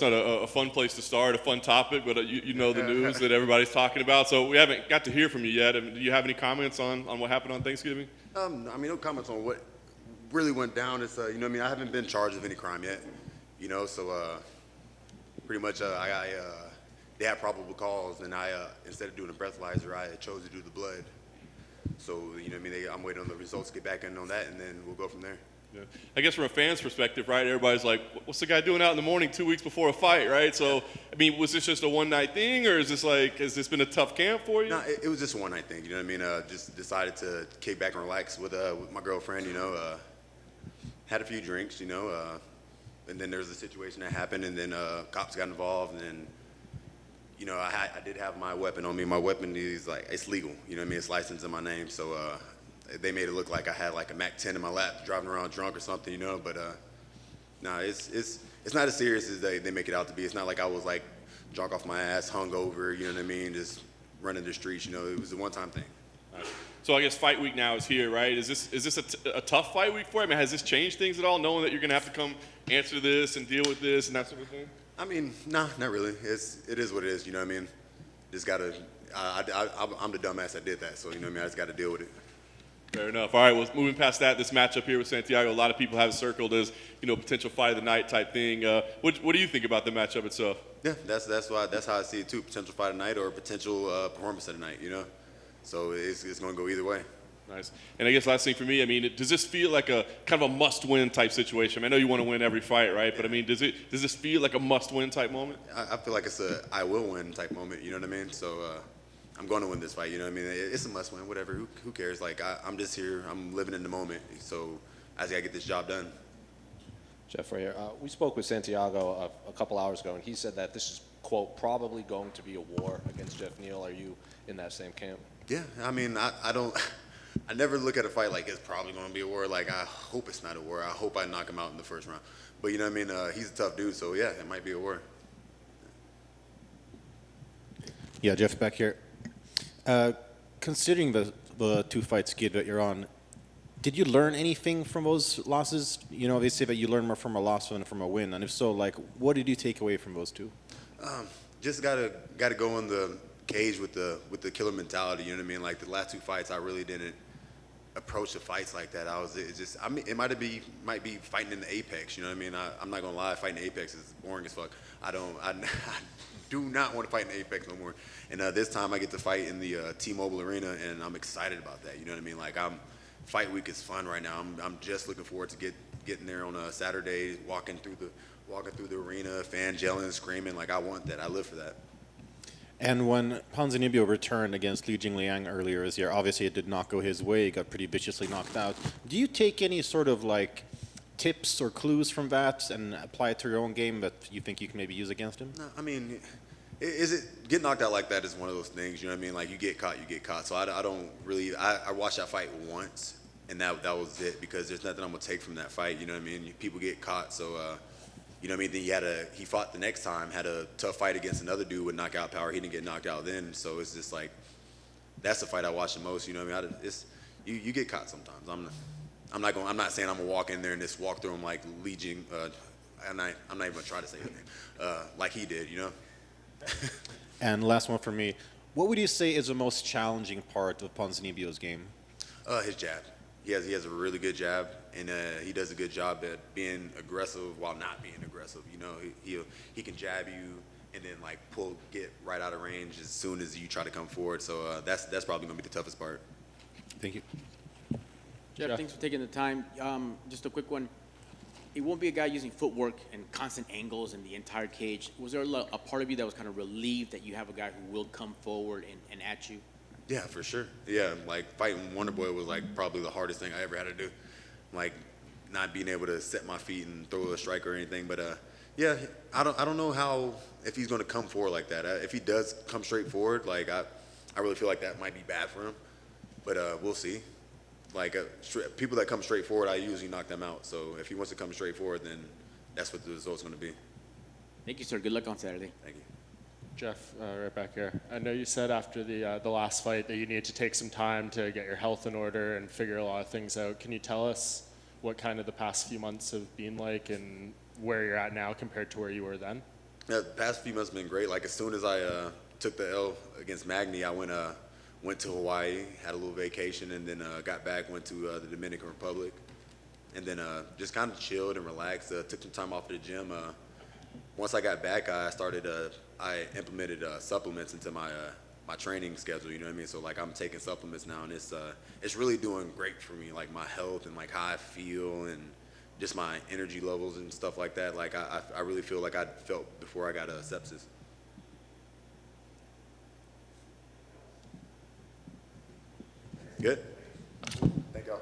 It's not a fun place to start, a fun topic, but you know the news that everybody's talking about. So we haven't got to hear from you yet. I mean, do you have any comments on what happened on Thanksgiving? No comments on what really went down. It's, I haven't been charged with any crime yet, so pretty much they had probable cause, and instead of doing a breathalyzer, I chose to do the blood. So, I'm waiting on the results to get back in on that, and then we'll go from there. Yeah. I guess from a fan's perspective, right, everybody's like, what's the guy doing out in the morning 2 weeks before a fight, right? So, I mean, was this just a one-night thing, or has this been a tough camp for you? No, it was just a one-night thing, just decided to kick back and relax with my girlfriend, had a few drinks, and then there was a situation that happened, and then cops got involved, and then, I did have my weapon on me. My weapon is, it's legal, it's licensed in my name, so they made it look like I had like a Mac-10 in my lap driving around drunk or something, but no, it's not as serious as they make it out to be. It's not like I was like drunk off my ass, hungover, just running the streets, it was a one-time thing. Right. So I guess fight week now is here, right? Is this a tough fight week for you? I mean, has this changed things at all, knowing that you're going to have to come answer this and deal with this and that sort of thing? I mean, nah, not really. It is what it is, Just gotta, I'm the dumbass that did that, so, I just gotta deal with it. Fair enough. All right, well, moving past that, this matchup here with Santiago, a lot of people have it circled as, potential fight of the night type thing. What do you think about the matchup itself? Yeah, that's how I see it too. Potential fight of the night or potential performance of the night, So it's going to go either way. Nice. And I guess last thing for me, I mean, does this feel like a kind of a must-win type situation? I know you want to win every fight, right? But I mean, does this feel like a must-win type moment? I feel like it's a I will win type moment. You know what I mean? So. I'm going to win this fight, It's a must-win, whatever. Who cares? Like, I'm just here. I'm living in the moment. So I just got to get this job done. Geoff, right here. We spoke with Santiago a couple hours ago, and he said that this is, quote, probably going to be a war against Geoff Neal. Are you in that same camp? Yeah, I mean, I never look at a fight like it's probably going to be a war. Like, I hope it's not a war. I hope I knock him out in the first round. But, he's a tough dude, so, yeah, it might be a war. Yeah, Geoff back here. Considering the two fights, Gid, that you're on, did you learn anything from those losses? They say that you learn more from a loss than from a win. And if so, what did you take away from those two? Just gotta go in the cage with the killer mentality. You know what I mean? Like the last two fights, I really didn't approach the fights like that. It might be fighting in the apex. You know what I mean? I'm not gonna lie, fighting in the apex is boring as fuck. I do not want to fight in the apex no more. And this time I get to fight in the T-Mobile Arena, and I'm excited about that. You know what I mean? Like fight week is fun right now. I'm just looking forward to getting there on a Saturday, walking through the arena, fans yelling, screaming. Like I want that. I live for that. And when Ponzinibbio returned against Li Jingliang earlier this year, obviously it did not go his way. He got pretty viciously knocked out. Do you take any sort of tips or clues from that and apply it to your own game that you think you can maybe use against him? No, I mean, get knocked out like that is one of those things. You know what I mean? Like you get caught. So I don't really. I watched that fight once, and that was it because there's nothing I'm gonna take from that fight. You know what I mean? People get caught, so. You know what I mean? Then he fought the next time, had a tough fight against another dude with knockout power. He didn't get knocked out then, so it's just like that's the fight I watch the most. You know what I mean? You get caught sometimes. I'm not saying I'm gonna walk in there and just walk through him like Li Jing. I'm not even gonna try to say his name like he did. And last one for me. What would you say is the most challenging part of Ponzinibbio's game? His jab. He has a really good jab, and he does a good job at being aggressive while not being aggressive. He can jab you and then get right out of range as soon as you try to come forward. So that's probably gonna be the toughest part. Thank you. Geoff, thanks for taking the time. Just a quick one. It won't be a guy using footwork and constant angles in the entire cage. Was there a part of you that was kind of relieved that you have a guy who will come forward and at you? Yeah, for sure. Yeah, fighting Wonder Boy was probably the hardest thing I ever had to do. Not being able to set my feet and throw a strike or anything. But yeah, I don't know if he's going to come forward like that. If he does come straight forward, I really feel like that might be bad for him. But we'll see. People that come straight forward, I usually knock them out. So if he wants to come straight forward, then that's what the result's going to be. Thank you, sir. Good luck on Saturday. Thank you. Geoff, right back here. I know you said after the last fight that you need to take some time to get your health in order and figure a lot of things out. Can you tell us what kind of the past few months have been like and where you're at now compared to where you were then? Yeah, the past few months have been great. Like as soon as I took the L against Magny, I went to Hawaii, had a little vacation, and then got back, went to the Dominican Republic, and then just kind of chilled and relaxed. Took some time off at the gym. Once I got back, I implemented supplements into my training schedule. You know what I mean? So like I'm taking supplements now, and it's really doing great for me. Like my health and like how I feel and just my energy levels and stuff like that. Like I really feel like I felt before I got sepsis. Good. Thank y'all.